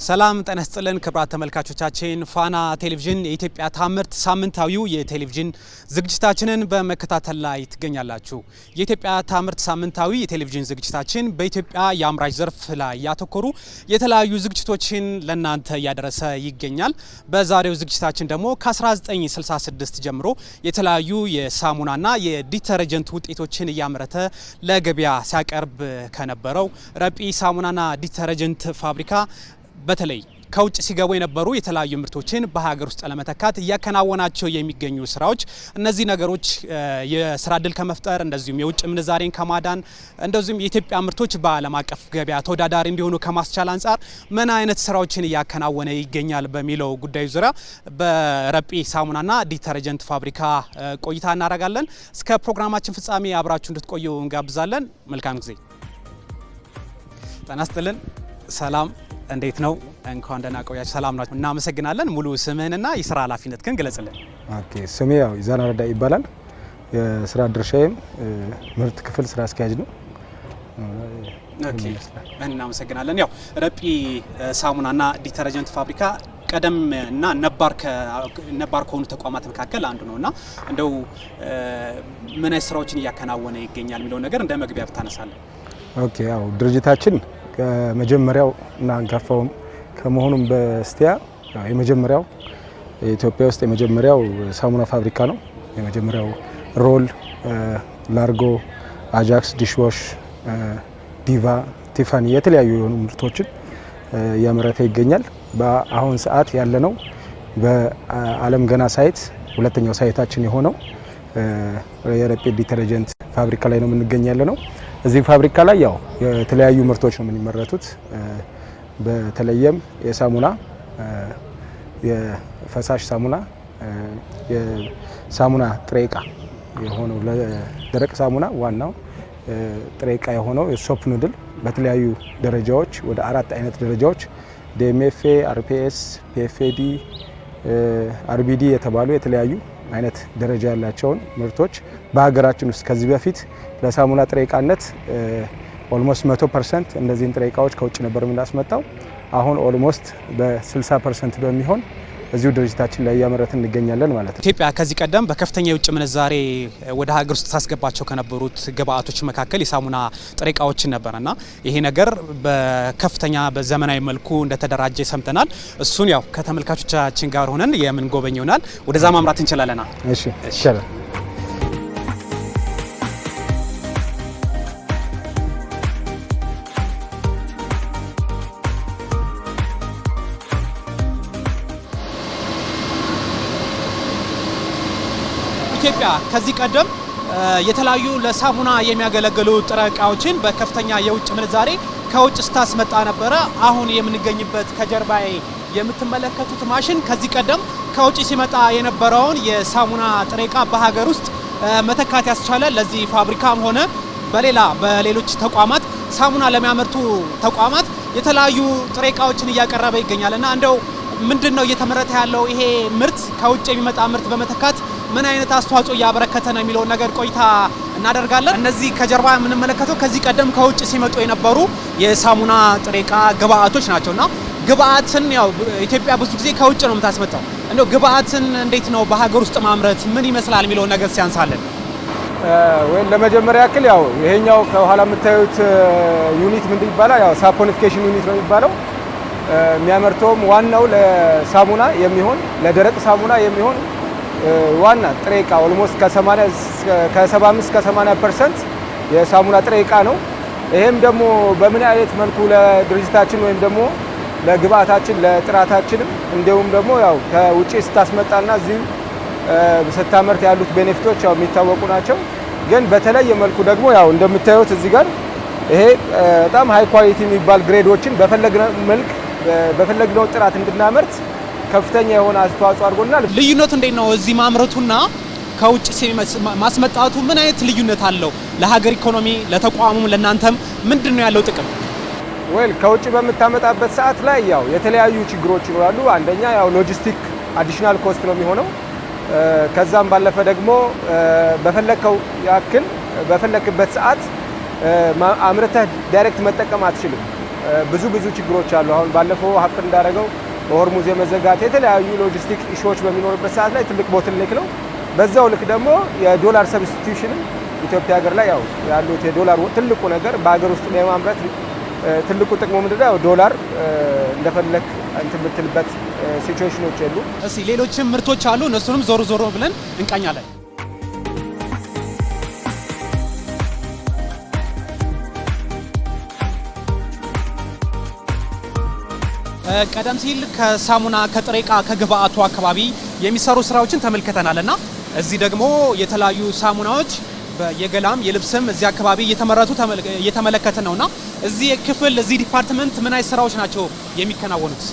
ሰላም ጤና ይስጥልን ክቡራት ተመልካቾቻችን ፋና ቴሌቪዥን የኢትዮጵያ ታምርት ሳምንታዊው የቴሌቪዥን ዝግጅታችንን በመከታተል ላይ ትገኛላችሁ። የኢትዮጵያ ታምርት ሳምንታዊ የቴሌቪዥን ዝግጅታችን በኢትዮጵያ የአምራች ዘርፍ ላይ ያተኮሩ የተለያዩ ዝግጅቶችን ለናንተ ያደረሰ ይገኛል። በዛሬው ዝግጅታችን ደግሞ ከ1966 ጀምሮ የተለያዩ የሳሙናና የዲተርጀንት ውጤቶችን እያመረተ ለገበያ ሲያቀርብ ከነበረው ረጲ ሳሙናና ዲተርጀንት ፋብሪካ በተለይ ከውጭ ሲገቡ የነበሩ የተለያዩ ምርቶችን በሀገር ውስጥ ለመተካት እያከናወናቸው የሚገኙ ስራዎች እነዚህ ነገሮች የስራ ዕድል ከመፍጠር እንደዚሁም የውጭ ምንዛሬን ከማዳን እንደዚሁም የኢትዮጵያ ምርቶች በዓለም አቀፍ ገበያ ተወዳዳሪ እንዲሆኑ ከማስቻል አንጻር ምን አይነት ስራዎችን እያከናወነ ይገኛል በሚለው ጉዳይ ዙሪያ በረጲ ሳሙናና ዲተርጀንት ፋብሪካ ቆይታ እናደርጋለን። እስከ ፕሮግራማችን ፍጻሜ አብራችሁ እንድትቆዩ እንጋብዛለን። መልካም ጊዜ። ጤና ይስጥልን። ሰላም እንዴት ነው? እንኳን ደህና ቆያችሁ። ሰላም ናችሁ? እናመሰግናለን። ሙሉ ስምህንና የስራ ኃላፊነትህን ግለጽልን። ኦኬ፣ ስሜ ይዛና ረዳ ይባላል። የስራ ድርሻዬም ምርት ክፍል ስራ አስኪያጅ ነው። ኦኬ፣ እናመሰግናለን። ያው ረጲ ሳሙናና ዲተርጀንት ፋብሪካ ቀደም እና ነባር ከሆኑ ተቋማት መካከል አንዱ ነውና እንደው ምን አይነት ስራዎችን እያከናወነ ይገኛል የሚለው ነገር እንደ መግቢያ ብታነሳለን። ኦኬ፣ ያው ድርጅታችን ከመጀመሪያው እና አንጋፋውም ከመሆኑም በስቲያ የመጀመሪያው ኢትዮጵያ ውስጥ የመጀመሪያው ሳሙና ፋብሪካ ነው። የመጀመሪያው ሮል፣ ላርጎ፣ አጃክስ፣ ዲሽዋሽ፣ ዲቫ፣ ቲፋኒ የተለያዩ የሆኑ ምርቶችን እያመረተ ይገኛል። በአሁን ሰዓት ያለነው በአለም ገና ሳይት ሁለተኛው ሳይታችን የሆነው የረጲ ዲተርጀንት ፋብሪካ ላይ ነው የምንገኛለ ነው። እዚህ ፋብሪካ ላይ ያው የተለያዩ ምርቶች ነው የሚመረቱት። በተለይም የሳሙና የፈሳሽ ሳሙና የሳሙና ጥሬ ዕቃ የሆነው ለደረቅ ሳሙና ዋናው ጥሬ ዕቃ የሆነው የሶፕ ኑድል በተለያዩ ደረጃዎች ወደ 4 አይነት ደረጃዎች ዲኤምኤፍኤ፣ አርፒኤስ፣ ፒኤፍኤዲ፣ አርቢዲ የተባሉ የተለያዩ አይነት ደረጃ ያላቸውን ምርቶች በሀገራችን ውስጥ ከዚህ በፊት ለሳሙና ጥሬ ዕቃነት ኦልሞስት 100% እነዚህን ጥሬ ዕቃዎች ከውጭ ነበር የምናስመጣው። አሁን ኦልሞስት በ60% በሚሆን እዚሁ ድርጅታችን ላይ እያመረትን እንገኛለን ማለት ነው። ኢትዮጵያ ከዚህ ቀደም በከፍተኛ የውጭ ምንዛሬ ወደ ሀገር ውስጥ ታስገባቸው ከነበሩት ግብአቶች መካከል የሳሙና ጥሬ ዕቃዎችን ነበርና ይሄ ነገር በከፍተኛ በዘመናዊ መልኩ እንደተደራጀ ሰምተናል። እሱን ያው ከተመልካቾቻችን ጋር ሆነን የምንጎበኝ ይሆናል። ወደዛ ማምራት እንችላለና። እሺ፣ ይሻላል። ኢትዮጵያ ከዚህ ቀደም የተለያዩ ለሳሙና የሚያገለግሉ ጥሬ ዕቃዎችን በከፍተኛ የውጭ ምንዛሬ ከውጭ ስታስመጣ ነበረ። አሁን የምንገኝበት ከጀርባዬ የምትመለከቱት ማሽን ከዚህ ቀደም ከውጭ ሲመጣ የነበረውን የሳሙና ጥሬ ዕቃ በሀገር ውስጥ መተካት ያስቻለ ለዚህ ፋብሪካም ሆነ በሌሎች ተቋማት ሳሙና ለሚያመርቱ ተቋማት የተለያዩ ጥሬ ዕቃዎችን እያቀረበ ይገኛልና እንደው ምንድነው እየተመረተ ያለው ይሄ ምርት ከውጭ የሚመጣ ምርት በመተካት ምን አይነት አስተዋጽኦ እያበረከተ ነው የሚለው ነገር ቆይታ እናደርጋለን። እነዚህ ከጀርባ የምንመለከተው ከዚህ ቀደም ከውጭ ሲመጡ የነበሩ የሳሙና ጥሬ ዕቃ ግብአቶች ናቸውና ግብአትን ያው ኢትዮጵያ ብዙ ጊዜ ከውጭ ነው የምታስመጣው። እንደው ግብአትን እንዴት ነው በሀገር ውስጥ ማምረት ምን ይመስላል የሚለው ነገር ሲያንሳለን ወይ ለመጀመሪያ ያክል ያው ይሄኛው ከኋላ የምታዩት ዩኒት ምንድን ይባላል? ያው ሳፖኒፊኬሽን ዩኒት ነው የሚባለው። የሚያመርተውም ዋናው ለሳሙና የሚሆን ለደረቅ ሳሙና የሚሆን ዋና ጥሬ ዕቃ ኦልሞስት ከ75 እስከ 80% የሳሙና ጥሬ ዕቃ ነው። ይሄም ደግሞ በምን አይነት መልኩ ለድርጅታችን ወይም ደግሞ ለግብአታችን ለጥራታችንም እንዲሁም ደግሞ ያው ከውጪ ስታስመጣና እዚህ ስታመርት ያሉት ቤኔፊቶች ያው የሚታወቁ ናቸው። ግን በተለየ መልኩ ደግሞ ያው እንደምታዩት እዚህ ጋር ይሄ በጣም ሃይ ኳሊቲ የሚባል ግሬዶችን በፈለግነው ጥራት እንድናመርት ከፍተኛ የሆነ አስተዋጽኦ አድርጎናል። ልዩነቱ እንዴት ነው? እዚህ ማምረቱና ከውጭ ማስመጣቱ ምን አይነት ልዩነት አለው? ለሀገር ኢኮኖሚ፣ ለተቋሙም፣ ለናንተም ምንድነው ያለው ጥቅም? ከውጭ በምታመጣበት ሰዓት ላይ ያው የተለያዩ ችግሮች ይኖራሉ። አንደኛ ያው ሎጂስቲክ አዲሽናል ኮስት ነው የሚሆነው። ከዛም ባለፈ ደግሞ በፈለከው ያክል በፈለክበት ሰዓት አምርተህ ዳይሬክት መጠቀም አትችልም። ብዙ ችግሮች አሉ። አሁን ባለፈው ሀፕ እንዳደረገው በሆርሙዝ የመዘጋት የተለያዩ ሎጂስቲክ ኢሹዎች በሚኖርበት ሰዓት ላይ ትልቅ ቦትልኔክ ነው። በዛው ልክ ደግሞ የዶላር ሰብስቲቱሽን ኢትዮጵያ ሀገር ላይ ያው ያሉት የዶላር ትልቁ ነገር በሀገር ውስጥ የማምረት ትልቁ ጥቅሙ ምንድነው? ያው ዶላር እንደፈለክ እንትን የምትልበት ሲቹዌሽኖች የሉ። እስቲ ሌሎችም ምርቶች አሉ፣ እነሱንም ዞሮ ብለን እንቃኛለን። ቀደም ሲል ከሳሙና ከጥሬ ዕቃ ከግብአቱ አካባቢ የሚሰሩ ስራዎችን ተመልክተናልና እዚህ ደግሞ የተለያዩ ሳሙናዎች የገላም የልብስም እዚህ አካባቢ እየተመለከትን ነውና እዚህ ክፍል እዚህ ዲፓርትመንት ምን አይነት ስራዎች ናቸው የሚከናወኑት?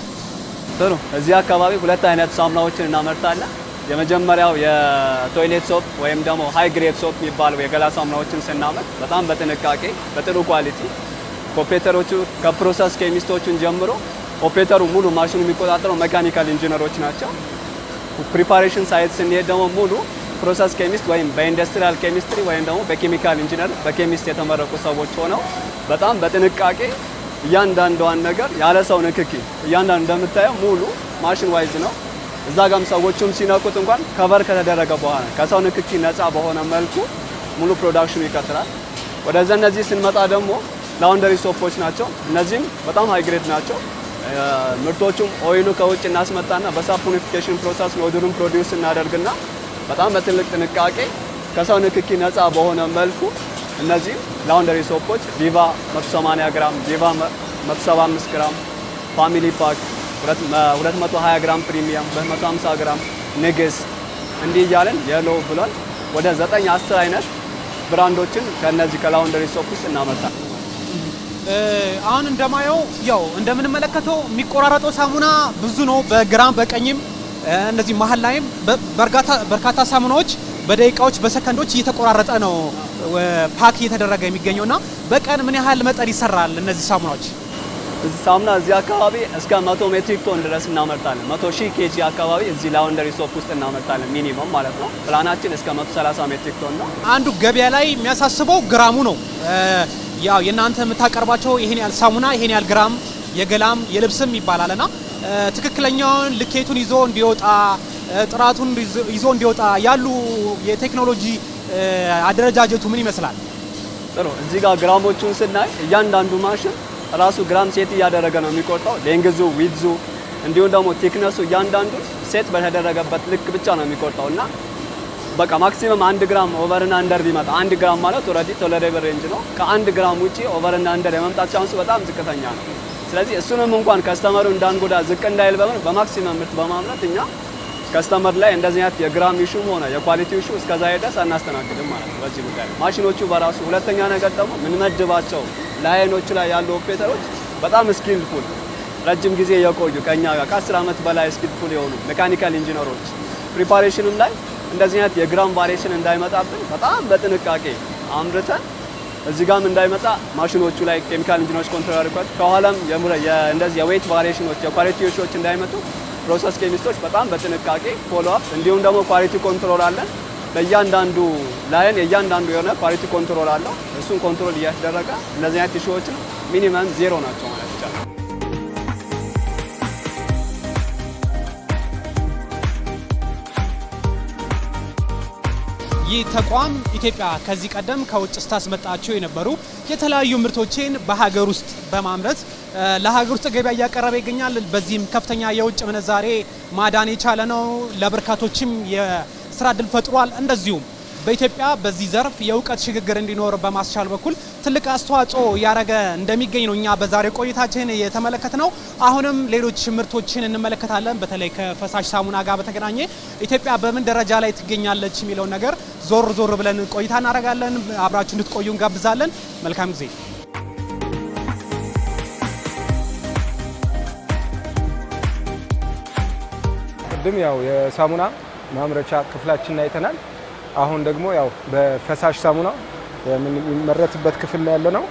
ጥሩ። እዚህ አካባቢ ሁለት አይነት ሳሙናዎችን እናመርታለን። የመጀመሪያው የቶይሌት ሶፕ ወይም ደግሞ ሃይ ግሬድ ሶፕ የሚባለው የገላ ሳሙናዎችን ስናመርት በጣም በጥንቃቄ በጥሩ ኳሊቲ ኦፕሬተሮቹ ከፕሮሰስ ኬሚስቶቹን ጀምሮ ኦፕሬተሩ ሙሉ ማሽኑ የሚቆጣጠረው ሜካኒካል ኢንጂነሮች ናቸው። ፕሪፓሬሽን ሳይት ስንሄድ ደግሞ ሙሉ ፕሮሰስ ኬሚስት ወይም በኢንዱስትሪያል ኬሚስትሪ ወይም ደግሞ በኬሚካል ኢንጂነር በኬሚስት የተመረቁ ሰዎች ሆነው በጣም በጥንቃቄ እያንዳንዷን ነገር ያለ ሰው ንክኪ እያንዳንዱ እንደምታየው ሙሉ ማሽን ዋይዝ ነው። እዛ ጋም ሰዎቹም ሲነኩት እንኳን ከቨር ከተደረገ በኋላ ከሰው ንክኪ ነፃ በሆነ መልኩ ሙሉ ፕሮዳክሽኑ ይቀጥላል። ወደዛ እነዚህ ስንመጣ ደግሞ ላውንደሪ ሶፖች ናቸው። እነዚህም በጣም ሃይ ግሬድ ናቸው። ምርቶቹም ኦይሉ ከውጭ እናስመጣና በሳፖኒፊኬሽን ፕሮሰስ ኦይሉን ፕሮዲውስ እናደርግና በጣም በትልቅ ጥንቃቄ ከሰው ንክኪ ነፃ በሆነ መልኩ እነዚህ ላውንደሪ ሶፖች ቪቫ 180 ግራም፣ ቪቫ 175 ግራም፣ ፋሚሊ ፓክ 220 ግራም ፕሪሚየም፣ 250 ግራም ንግስ እንዲህ እያለን የሎ ብሏል ወደ 9-10 አይነት ብራንዶችን ከነዚህ ከላውንደሪ ሶፕ ውስጥ እናመርታለን። አሁን እንደማየው ያው እንደምንመለከተው የሚቆራረጠው ሳሙና ብዙ ነው። በግራም በቀኝም እነዚህ መሀል ላይም በርካታ ሳሙናዎች በደቂቃዎች በሰከንዶች እየተቆራረጠ ነው ፓክ እየተደረገ የሚገኘውና በቀን ምን ያህል መጠን ይሰራል እነዚህ ሳሙናዎች? እዚህ ሳሙና እዚህ አካባቢ እስከ 100 ሜትሪክ ቶን ድረስ እናመርታለን። 100,000 ኬጂ አካባቢ እዚህ ላውንደሪ ሶፕ ውስጥ እናመርታለን ሚኒመም ማለት ነው። ፕላናችን እስከ 130 ሜትሪክ ቶን ነው። አንዱ ገበያ ላይ የሚያሳስበው ግራሙ ነው። ያው የናንተ የምታቀርባቸው ይሄን ያህል ሳሙና ይሄን ያህል ግራም የገላም የልብስም ይባላልና ትክክለኛውን ልኬቱን ይዞ እንዲወጣ ጥራቱን ይዞ እንዲወጣ ያሉ የቴክኖሎጂ አደረጃጀቱ ምን ይመስላል? ጥሩ። እዚህ ጋር ግራሞቹን ስናይ እያንዳንዱ ማሽን ራሱ ግራም ሴት እያደረገ ነው የሚቆርጠው። ሌንግዙ ዊድዙ እንዲሁም ደግሞ ቴክነሱ እያንዳንዱ ሴት በተደረገበት ልክ ብቻ ነው የሚቆርጠው እና በቃ ማክሲመም 1 ግራም ኦቨርና አንደር ቢመጣ 1 ግራም ማለት ኦልሬዲ ቶለሬብል ሬንጅ ነው። ከ1 ግራም ውጪ ኦቨርና አንደር የመምጣት ቻንሱ በጣም ዝቅተኛ ነው። ስለዚህ እሱንም እንኳን ከስተመሩ እንዳንጎዳ ዝቅ እንዳይል በማክሲመም ምርት በማምረት እኛ ከስተመር ላይ እንደዚህ አይነት የግራም ኢሹም ሆነ የኳሊቲ ኢሹ እስከዛ ድረስ አናስተናግድም ማለት ነው በዚህ ጉዳይ ማሽኖቹ በራሱ። ሁለተኛ ነገር ደግሞ ምንመድባቸው ላይኖቹ ላይ ያሉ ኦፕሬተሮች በጣም ስኪልፉል ረጅም ጊዜ የቆዩ ከኛ ጋር ከ10 ዓመት በላይ ስኪልፉል የሆኑ ሜካኒካል ኢንጂነሮች ፕሪፓሬሽንም ላይ እንደዚህ አይነት የግራም ቫሪዬሽን እንዳይመጣብን በጣም በጥንቃቄ አምርተን እዚህ ጋርም እንዳይመጣ ማሽኖቹ ላይ ኬሚካል ኢንጂነሮች ኮንትሮል አድርጓል። ከኋላም እንደዚህ የዌት ቫሪዬሽኖች የኳሊቲ ኢሹዎች እንዳይመጡ ፕሮሰስ ኬሚስቶች በጣም በጥንቃቄ ፎሎ አፕ እንዲሁም ደግሞ ኳሊቲ ኮንትሮል አለን። ለእያንዳንዱ ላይን የእያንዳንዱ የሆነ ኳሊቲ ኮንትሮል አለው። እሱን ኮንትሮል እያደረገ እነዚህ አይነት ኢሹዎችን ሚኒመም ዜሮ ናቸው ማለት ይቻላል። ይህ ተቋም ኢትዮጵያ ከዚህ ቀደም ከውጭ ስታስመጣቸው የነበሩ የተለያዩ ምርቶችን በሀገር ውስጥ በማምረት ለሀገር ውስጥ ገበያ እያቀረበ ይገኛል። በዚህም ከፍተኛ የውጭ ምንዛሬ ማዳን የቻለ ነው። ለበርካቶችም የስራ እድል ፈጥሯል። እንደዚሁም በኢትዮጵያ በዚህ ዘርፍ የእውቀት ሽግግር እንዲኖር በማስቻል በኩል ትልቅ አስተዋጽኦ እያደረገ እንደሚገኝ ነው እኛ በዛሬው ቆይታችን የተመለከትነው። አሁንም ሌሎች ምርቶችን እንመለከታለን። በተለይ ከፈሳሽ ሳሙና ጋር በተገናኘ ኢትዮጵያ በምን ደረጃ ላይ ትገኛለች የሚለውን ነገር ዞር ብለን ቆይታ እናደርጋለን። አብራችሁ እንድትቆዩ እንጋብዛለን። መልካም ጊዜ። ቅድም ያው የሳሙና ማምረቻ ክፍላችንን አይተናል። አሁን ደግሞ ያው በፈሳሽ ሳሙና የሚመረትበት ክፍል ላይ ያለነው።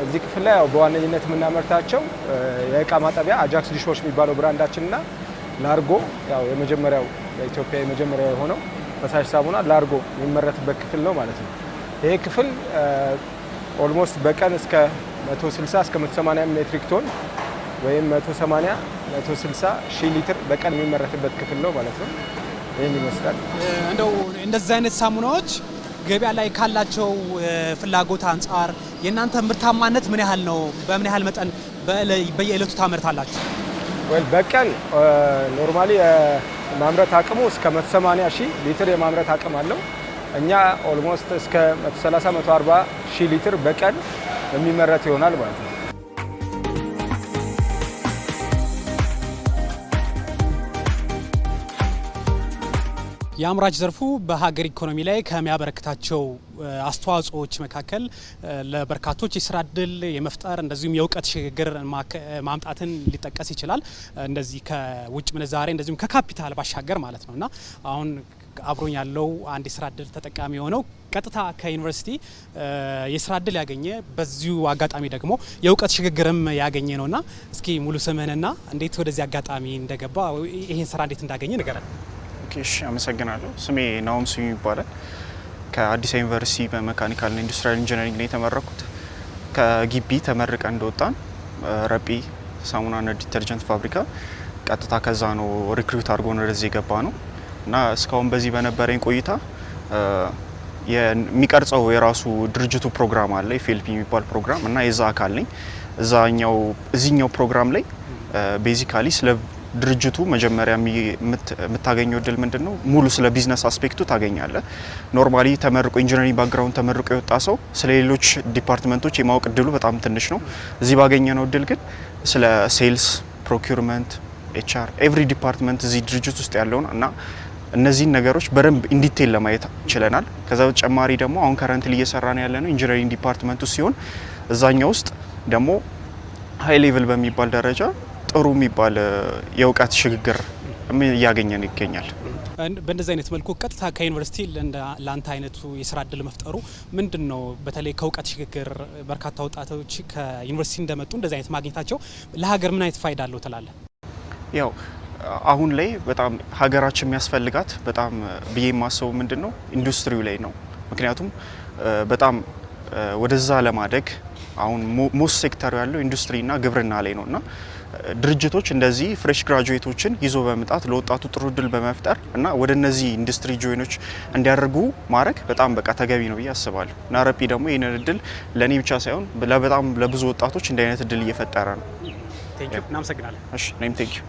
እዚህ ክፍል ላይ ያው በዋነኝነት የምናመርታቸው የእቃ ማጠቢያ አጃክስ ዲሽዎች የሚባለው ብራንዳችንና ላርጎ ያው የመጀመሪያው በኢትዮጵያ የመጀመሪያው የሆነው ፈሳሽ ሳሙና ላርጎ የሚመረትበት ክፍል ነው ማለት ነው። ይሄ ክፍል ኦልሞስት በቀን እስከ 160 እስከ 180 ሜትሪክ ቶን ወይም 180 160 ሺህ ሊትር በቀን የሚመረትበት ክፍል ነው ማለት ነው። ይህን ይመስላል። እንደው እንደዚህ አይነት ሳሙናዎች ገበያ ላይ ካላቸው ፍላጎት አንጻር የእናንተ ምርታማነት ምን ያህል ነው? በምን ያህል መጠን በየዕለቱ ታመርታላችሁ? በቀን ኖርማሊ ማምረት አቅሙ እስከ 180 ሺህ ሊትር የማምረት አቅም አለው። እኛ ኦልሞስት እስከ 130 140 ሺህ ሊትር በቀን የሚመረት ይሆናል ማለት ነው። የአምራች ዘርፉ በሀገር ኢኮኖሚ ላይ ከሚያበረክታቸው አስተዋጽኦዎች መካከል ለበርካቶች የስራ እድል የመፍጠር እንደዚሁም የእውቀት ሽግግር ማምጣትን ሊጠቀስ ይችላል። እንደዚህ ከውጭ ምንዛሬ እንደዚሁም ከካፒታል ባሻገር ማለት ነውና አሁን አብሮኝ ያለው አንድ የስራ እድል ተጠቃሚ የሆነው ቀጥታ ከዩኒቨርሲቲ የስራ እድል ያገኘ በዚሁ አጋጣሚ ደግሞ የእውቀት ሽግግርም ያገኘ ነውና እስኪ ሙሉ ስምህንና እንዴት ወደዚህ አጋጣሚ እንደገባ ይሄን ስራ እንዴት እንዳገኘ ንገረን። እሺ አመሰግናለሁ። ስሜ ናኦም ስዩም ይባላል። ከአዲስ አበባ ዩኒቨርሲቲ በመካኒካልና ኢንዱስትሪያል ኢንጂነሪንግ ነው የተመረኩት። ከግቢ ተመርቀን እንደወጣን ረጲ ሳሙናና ዲተርጀንት ፋብሪካ ቀጥታ ከዛ ነው ሪክሩት አድርጎን ወደዚህ የገባ ነው እና እስካሁን በዚህ በነበረኝ ቆይታ የሚቀርጸው የራሱ ድርጅቱ ፕሮግራም አለ ኤፍኤልፒ የሚባል ፕሮግራም እና የዛ አካል ነኝ። እዚህኛው ፕሮግራም ላይ ቤዚካሊ ስለ ድርጅቱ መጀመሪያ የምታገኘው እድል ምንድነው? ሙሉ ስለ ቢዝነስ አስፔክቱ ታገኛለ። ኖርማሊ ተመርቆ ኢንጂነሪንግ ባክግራውንድ ተመርቆ የወጣ ሰው ስለ ሌሎች ዲፓርትመንቶች የማወቅ እድሉ በጣም ትንሽ ነው። እዚህ ባገኘነው እድል ግን ስለ ሴልስ፣ ፕሮኪውርመንት፣ ኤችአር ኤቭሪ ዲፓርትመንት እዚህ ድርጅት ውስጥ ያለውን እና እነዚህን ነገሮች በደንብ ኢንዲቴል ለማየት ችለናል። ከዛ በተጨማሪ ደግሞ አሁን ከረንትሊ እየሰራን ያለነው ኢንጂነሪንግ ዲፓርትመንቱ ሲሆን እዛኛው ውስጥ ደግሞ ሃይ ሌቭል በሚባል ደረጃ ጥሩ የሚባል የእውቀት ሽግግር እያገኘን ይገኛል። በእንደዚህ አይነት መልኩ ቀጥታ ከዩኒቨርሲቲ ለአንተ አይነቱ የስራ እድል መፍጠሩ ምንድነው? በተለይ ከእውቀት ሽግግር በርካታ ወጣቶች ከዩኒቨርሲቲ እንደመጡ እንደዚህ አይነት ማግኘታቸው ለሀገር ምን አይነት ፋይዳ አለው ትላለህ? ያው አሁን ላይ በጣም ሀገራችን የሚያስፈልጋት በጣም ብዬ የማስበው ምንድነው ኢንዱስትሪው ላይ ነው። ምክንያቱም በጣም ወደዛ ለማደግ አሁን ሞስት ሴክተሩ ያለው ኢንዱስትሪና ግብርና ላይ ነውና ድርጅቶች እንደዚህ ፍሬሽ ግራጁዌቶችን ይዞ በመምጣት ለወጣቱ ጥሩ እድል በመፍጠር እና ወደ እነዚህ ኢንዱስትሪ ጆይኖች እንዲያደርጉ ማድረግ በጣም በቃ ተገቢ ነው ብዬ አስባለሁ። እና ረጲ ደግሞ ይህንን እድል ለእኔ ብቻ ሳይሆን በጣም ለብዙ ወጣቶች እንዲህ አይነት እድል እየፈጠረ ነው። ቴንክ ዩ እናመሰግናለን። እሺ እኔም ቴንክ ዩ።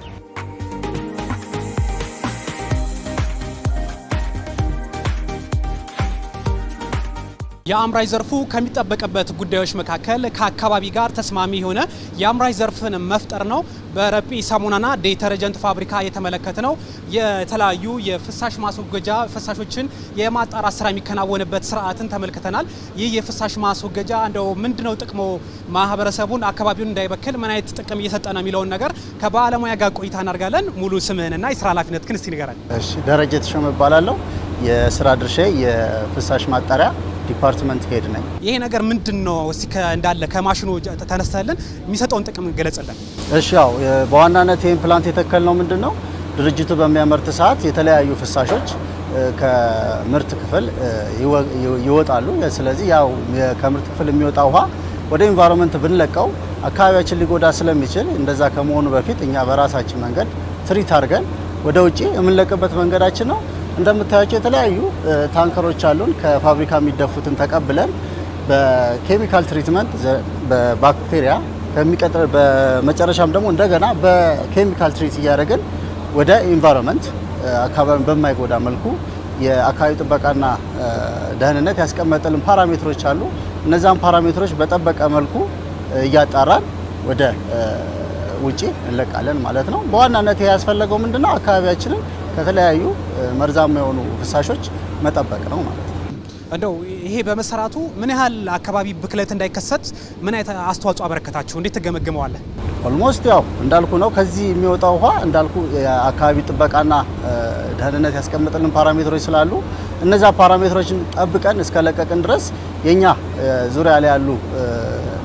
የአምራች ዘርፉ ከሚጠበቅበት ጉዳዮች መካከል ከአካባቢ ጋር ተስማሚ የሆነ የአምራች ዘርፍን መፍጠር ነው። በረጲ ሳሙናና ዲተርጀንት ፋብሪካ የተመለከትነው የተለያዩ የፍሳሽ ማስወገጃ ፍሳሾችን የማጣራት ስራ የሚከናወንበት ስርዓትን ተመልክተናል። ይህ የፍሳሽ ማስወገጃ እንደው ምንድነው ጥቅሙ፣ ማህበረሰቡን አካባቢውን እንዳይበክል ምን አይነት ጥቅም እየሰጠ ነው የሚለውን ነገር ከባለሙያ ጋር ቆይታ እናደርጋለን። ሙሉ ስምህንና የስራ ኃላፊነትህን እስቲ ንገረን። እሺ ደረጀ ተሾመ እባላለሁ። የስራ ድርሻዬ የፍሳሽ ማጣሪያ ዲፓርትመንት ሄድ ነኝ። ይሄ ነገር ምንድነው? እስቲ እንዳለ ከማሽኑ ተነስተልን የሚሰጠውን ጥቅም ገለጽልን። እሺ ያው በዋናነት ይሄን ፕላንት የተከልነው ምንድነው ድርጅቱ በሚያመርት ሰዓት የተለያዩ ፍሳሾች ከምርት ክፍል ይወጣሉ። ስለዚህ ያው ከምርት ክፍል የሚወጣ ውሃ ወደ ኢንቫይሮንመንት ብንለቀው አካባቢያችን ሊጎዳ ስለሚችል እንደዛ ከመሆኑ በፊት እኛ በራሳችን መንገድ ትሪት አድርገን ወደ ውጪ የምንለቅበት መንገዳችን ነው። እንደምታያቸው የተለያዩ ታንከሮች አሉን። ከፋብሪካ የሚደፉትን ተቀብለን በኬሚካል ትሪትመንት በባክቴሪያ በመጨረሻም ደግሞ እንደገና በኬሚካል ትሪት እያደረግን ወደ ኢንቫይሮንመንት አካባቢን በማይጎዳ መልኩ የአካባቢ ጥበቃና ደህንነት ያስቀመጠልን ፓራሜትሮች አሉ። እነዛን ፓራሜትሮች በጠበቀ መልኩ እያጣራን ወደ ውጪ እንለቃለን ማለት ነው። በዋናነት ያስፈለገው ምንድነው አካባቢያችንን ከተለያዩ መርዛማ የሆኑ ፍሳሾች መጠበቅ ነው ማለት ነው። እንደው ይሄ በመሰራቱ ምን ያህል አካባቢ ብክለት እንዳይከሰት ምን አይነት አስተዋጽኦ አበረከታችሁ? እንዴት ተገመገመዋለህ? ኦልሞስት ያው እንዳልኩ ነው። ከዚህ የሚወጣው ውሃ እንዳልኩ የአካባቢ ጥበቃና ደህንነት ያስቀመጠልን ፓራሜትሮች ስላሉ እነዛ ፓራሜትሮችን ጠብቀን እስከለቀቅን ድረስ የኛ ዙሪያ ላይ ያሉ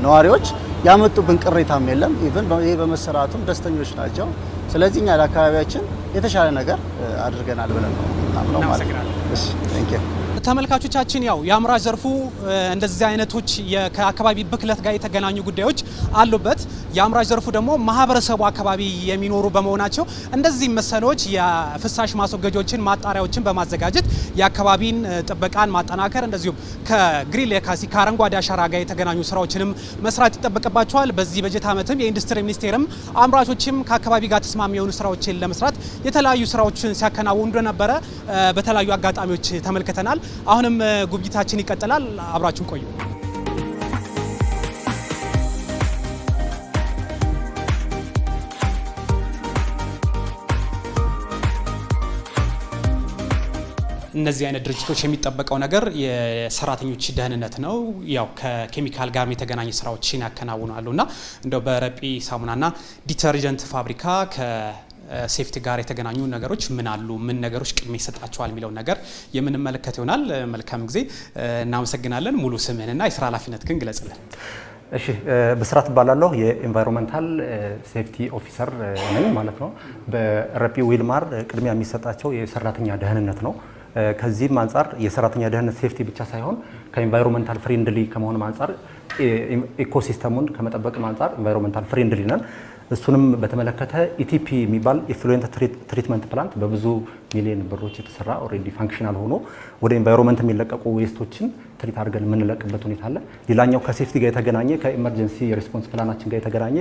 ነዋሪዎች ያመጡብን ቅሬታም የለም። ኢቭን ይሄ በመሰራቱም ደስተኞች ናቸው። ስለዚህ እኛ ለአካባቢያችን የተሻለ ነገር አድርገናል ብለን ነው ማለት ነው። እሺ ቴንክ ዩ። ተመልካቾቻችን ያው የአምራች ዘርፉ እንደዚህ አይነቶች ከአካባቢ ብክለት ጋር የተገናኙ ጉዳዮች አሉበት። የአምራች ዘርፉ ደግሞ ማህበረሰቡ አካባቢ የሚኖሩ በመሆናቸው እንደዚህ መሰሎች የፍሳሽ ማስወገጃዎችን ማጣሪያዎችን በማዘጋጀት የአካባቢን ጥበቃን ማጠናከር እንደዚሁም ከግሪን ሌጋሲ ከአረንጓዴ አሻራ ጋር የተገናኙ ስራዎችንም መስራት ይጠበቅባቸዋል። በዚህ በጀት ዓመትም የኢንዱስትሪ ሚኒስቴርም አምራቾችም ከአካባቢ ጋር ተስማሚ የሆኑ ስራዎችን ለመስራት የተለያዩ ስራዎችን ሲያከናውኑ እንደነበረ በተለያዩ አጋጣሚዎች ተመልክተናል። አሁንም ጉብኝታችን ይቀጥላል። አብራችሁን ቆዩ። እነዚህ አይነት ድርጅቶች የሚጠበቀው ነገር የሰራተኞች ደህንነት ነው። ያው ከኬሚካል ጋር የተገናኘ ስራዎችን ያከናውናሉና እንደው በረጲ ሳሙናና ዲተርጀንት ፋብሪካ ሴፍቲ ጋር የተገናኙ ነገሮች ምን አሉ፣ ምን ነገሮች ቅድሚያ ይሰጣቸዋል የሚለው ነገር የምንመለከት ይሆናል። መልካም ጊዜ፣ እናመሰግናለን። ሙሉ ስምህንና የስራ ኃላፊነት ግን ግለጽልን። እሺ፣ በስራት እባላለሁ። የኤንቫይሮንመንታል ሴፍቲ ኦፊሰር ነኝ ማለት ነው። በረጲ ዊልማር ቅድሚያ የሚሰጣቸው የሰራተኛ ደህንነት ነው። ከዚህም አንጻር የሰራተኛ ደህንነት ሴፍቲ ብቻ ሳይሆን ከኤንቫይሮንመንታል ፍሬንድሊ ከመሆንም አንጻር ኢኮሲስተሙን ከመጠበቅም አንጻር ኤንቫይሮንመንታል ፍሬንድሊ ነን። እሱንም በተመለከተ ኢቲፒ የሚባል ኢፍሉዌንት ትሪትመንት ፕላንት በብዙ ሚሊዮን ብሮች የተሰራ ኦልሬዲ ፋንክሽናል ሆኖ ወደ ኤንቫይሮንመንት የሚለቀቁ ዌስቶችን ትሪት አድርገን የምንለቅበት ሁኔታ አለ። ሌላኛው ከሴፍቲ ጋር የተገናኘ ከኢመርጀንሲ ሪስፖንስ ፕላናችን ጋር የተገናኘ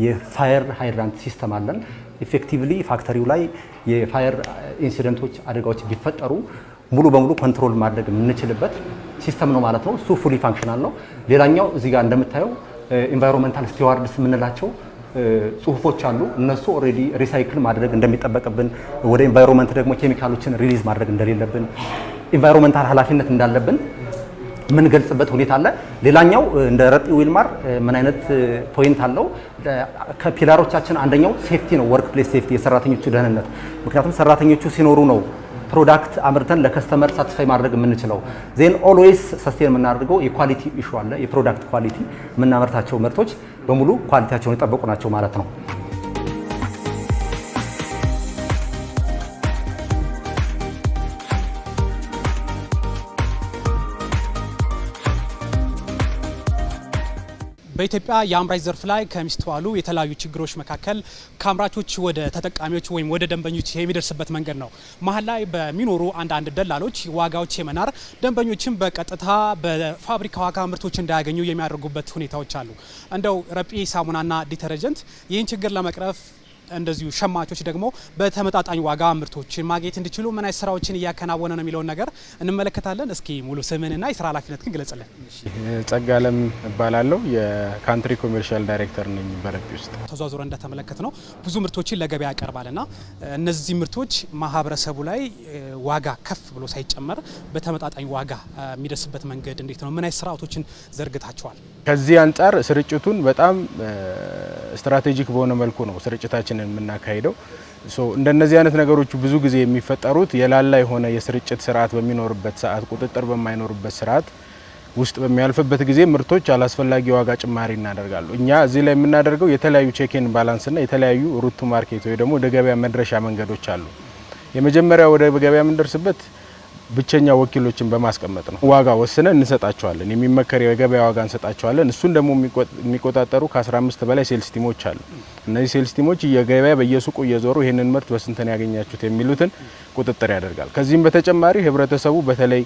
የፋየር ሃይድራንት ሲስተም አለን። ኢፌክቲቭሊ ፋክተሪው ላይ የፋየር ኢንሲደንቶች አደጋዎች ቢፈጠሩ ሙሉ በሙሉ ኮንትሮል ማድረግ የምንችልበት ሲስተም ነው ማለት ነው። እሱ ፉሊ ፋንክሽናል ነው። ሌላኛው እዚህ ጋር እንደምታየው ኢንቫይሮንመንታል ስቲዋርድስ የምንላቸው ጽሁፎች አሉ። እነሱ ኦልሬዲ ሪሳይክል ማድረግ እንደሚጠበቅብን፣ ወደ ኢንቫይሮንመንት ደግሞ ኬሚካሎችን ሪሊዝ ማድረግ እንደሌለብን፣ ኢንቫይሮንመንታል ኃላፊነት እንዳለብን ምን ገልጽበት ሁኔታ አለ። ሌላኛው እንደ ረጲ ዊልማር ምን አይነት ፖይንት አለው? ከፒላሮቻችን አንደኛው ሴፍቲ ነው። ወርክ ፕሌስ ሴፍቲ፣ የሰራተኞቹ ደህንነት። ምክንያቱም ሰራተኞቹ ሲኖሩ ነው ፕሮዳክት አምርተን ለከስተመር ሳቲስፋይ ማድረግ የምንችለው። ዜን ኦልዌይስ ሰስቴን የምናደርገው የኳሊቲ ኢሹ አለ። የፕሮዳክት ኳሊቲ፣ የምናመርታቸው ምርቶች በሙሉ ኳሊቲያቸውን የጠበቁ ናቸው ማለት ነው። በኢትዮጵያ የአምራች ዘርፍ ላይ ከሚስተዋሉ የተለያዩ ችግሮች መካከል ከአምራቾች ወደ ተጠቃሚዎች ወይም ወደ ደንበኞች የሚደርስበት መንገድ ነው። መሀል ላይ በሚኖሩ አንዳንድ ደላሎች ዋጋዎች የመናር ደንበኞችን በቀጥታ በፋብሪካ ዋጋ ምርቶች እንዳያገኙ የሚያደርጉበት ሁኔታዎች አሉ። እንደው ረጲ ሳሙናና ዲተርጀንት ይህን ችግር ለመቅረፍ እንደዚሁ ሸማቾች ደግሞ በተመጣጣኝ ዋጋ ምርቶችን ማግኘት እንዲችሉ ምን አይነት ስራዎችን እያከናወነ ነው የሚለውን ነገር እንመለከታለን። እስኪ ሙሉ ስምህንና የስራ ኃላፊነትህን ግለጽልን። ጸጋለም እባላለሁ። የካንትሪ ኮሜርሻል ዳይሬክተር ነኝ በረጲ ውስጥ። ተዟዙረ እንደተመለከት ነው ብዙ ምርቶችን ለገበያ ያቀርባልና እነዚህ ምርቶች ማህበረሰቡ ላይ ዋጋ ከፍ ብሎ ሳይጨመር በተመጣጣኝ ዋጋ የሚደርስበት መንገድ እንዴት ነው? ምን አይነት ስርዓቶችን ዘርግታቸዋል? ከዚህ አንጻር ስርጭቱን በጣም ስትራቴጂክ በሆነ መልኩ ነው ስርጭታችንን የምናካሂደው። እንደነዚህ አይነት ነገሮች ብዙ ጊዜ የሚፈጠሩት የላላ የሆነ የስርጭት ስርዓት በሚኖርበት ሰዓት፣ ቁጥጥር በማይኖርበት ስርዓት ውስጥ በሚያልፍበት ጊዜ ምርቶች አላስፈላጊ ዋጋ ጭማሪ እናደርጋሉ። እኛ እዚህ ላይ የምናደርገው የተለያዩ ቼክ ኤንድ ባላንስና የተለያዩ ሩት ቱ ማርኬት ወይ ደግሞ ወደ ገበያ መድረሻ መንገዶች አሉ። የመጀመሪያ ወደ ገበያ የምንደርስበት ብቸኛ ወኪሎችን በማስቀመጥ ነው። ዋጋ ወስነን እንሰጣቸዋለን። የሚመከር የገበያ ዋጋ እንሰጣቸዋለን። እሱን ደግሞ የሚቆጣጠሩ ከ15 በላይ ሴልስ ቲሞች አሉ። እነዚህ ሴልስ ቲሞች የገበያ በየሱቁ እየዞሩ ይህንን ምርት በስንት ነው ያገኛችሁት የሚሉትን ቁጥጥር ያደርጋል። ከዚህም በተጨማሪ ህብረተሰቡ በተለይ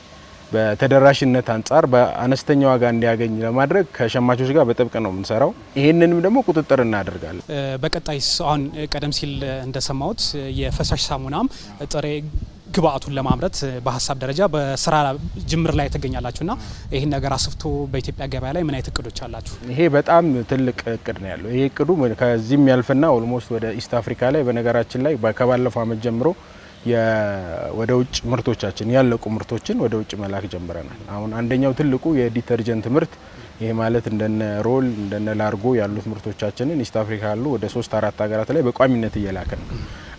በተደራሽነት አንጻር በአነስተኛ ዋጋ እንዲያገኝ ለማድረግ ከሸማቾች ጋር በጥብቅ ነው የምንሰራው። ይህንንም ደግሞ ቁጥጥር እናደርጋለን። በቀጣይ አሁን ቀደም ሲል እንደሰማሁት የፈሳሽ ሳሙናም ጥሬ ግብአቱን ለማምረት በሀሳብ ደረጃ በስራ ጅምር ላይ ተገኛላችሁና ይህን ነገር አስፍቶ በኢትዮጵያ ገበያ ላይ ምን አይነት እቅዶች አላችሁ? ይሄ በጣም ትልቅ እቅድ ነው ያለው። ይሄ እቅዱ ከዚህም ያልፍና ኦልሞስት ወደ ኢስት አፍሪካ ላይ በነገራችን ላይ ከባለፈው አመት ጀምሮ ወደ ውጭ ምርቶቻችን ያለቁ ምርቶችን ወደ ውጭ መላክ ጀምረናል። አሁን አንደኛው ትልቁ የዲተርጀንት ምርት ይሄ ማለት እንደነ ሮል እንደነ ላርጎ ያሉት ምርቶቻችንን ኢስት አፍሪካ ያሉ ወደ 3-4 ሀገራት ላይ በቋሚነት እየላከን ነው።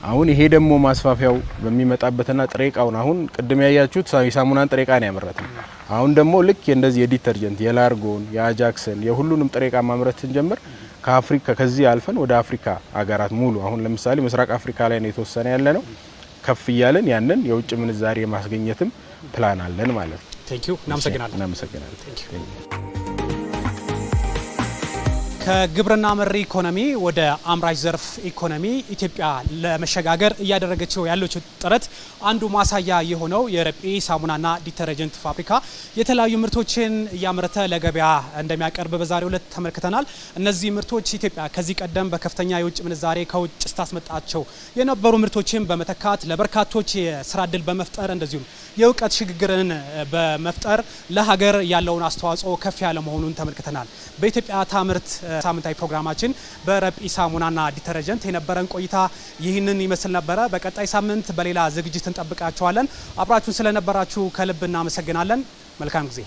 አሁን ይሄ ደግሞ ማስፋፊያው በሚመጣበትና ጥሬ እቃውን አሁን ቅድም ያያችሁት የሳሙናን ጥሬ እቃ ነው ያመረትነው። አሁን ደግሞ ልክ እንደዚህ የዲተርጀንት የላርጎን የአጃክስን የሁሉንም ጥሬ እቃ ማምረት ስንጀምር ከአፍሪካ ከዚህ አልፈን ወደ አፍሪካ ሀገራት ሙሉ አሁን ለምሳሌ ምስራቅ አፍሪካ ላይ ነው የተወሰነ ያለ ነው። ከፍ እያለን ያንን የውጭ ምንዛሬ ማስገኘትም ፕላን አለን ማለት ነው። ቴንክ ዩ እናመሰግናለን። ከግብርና መሪ ኢኮኖሚ ወደ አምራች ዘርፍ ኢኮኖሚ ኢትዮጵያ ለመሸጋገር እያደረገችው ያለችው ጥረት አንዱ ማሳያ የሆነው የረጲ ሳሙናና ዲተርጀንት ፋብሪካ የተለያዩ ምርቶችን እያመረተ ለገበያ እንደሚያቀርብ በዛሬው ዕለት ተመልክተናል። እነዚህ ምርቶች ኢትዮጵያ ከዚህ ቀደም በከፍተኛ የውጭ ምንዛሬ ከውጭ ስታስመጣቸው የነበሩ ምርቶችን በመተካት ለበርካቶች የስራ ዕድል በመፍጠር እንደዚሁም የእውቀት ሽግግርን በመፍጠር ለሀገር ያለውን አስተዋጽኦ ከፍ ያለ መሆኑን ተመልክተናል። በኢትዮጵያ ታምርት ሳምንታዊ ፕሮግራማችን በረጲ ሳሙናና ዲተርጀንት የነበረን ቆይታ ይህንን ይመስል ነበረ። በቀጣይ ሳምንት በሌላ ዝግጅት እንጠብቃችኋለን። አብራችሁን ስለነበራችሁ ከልብ እናመሰግናለን። መልካም ጊዜ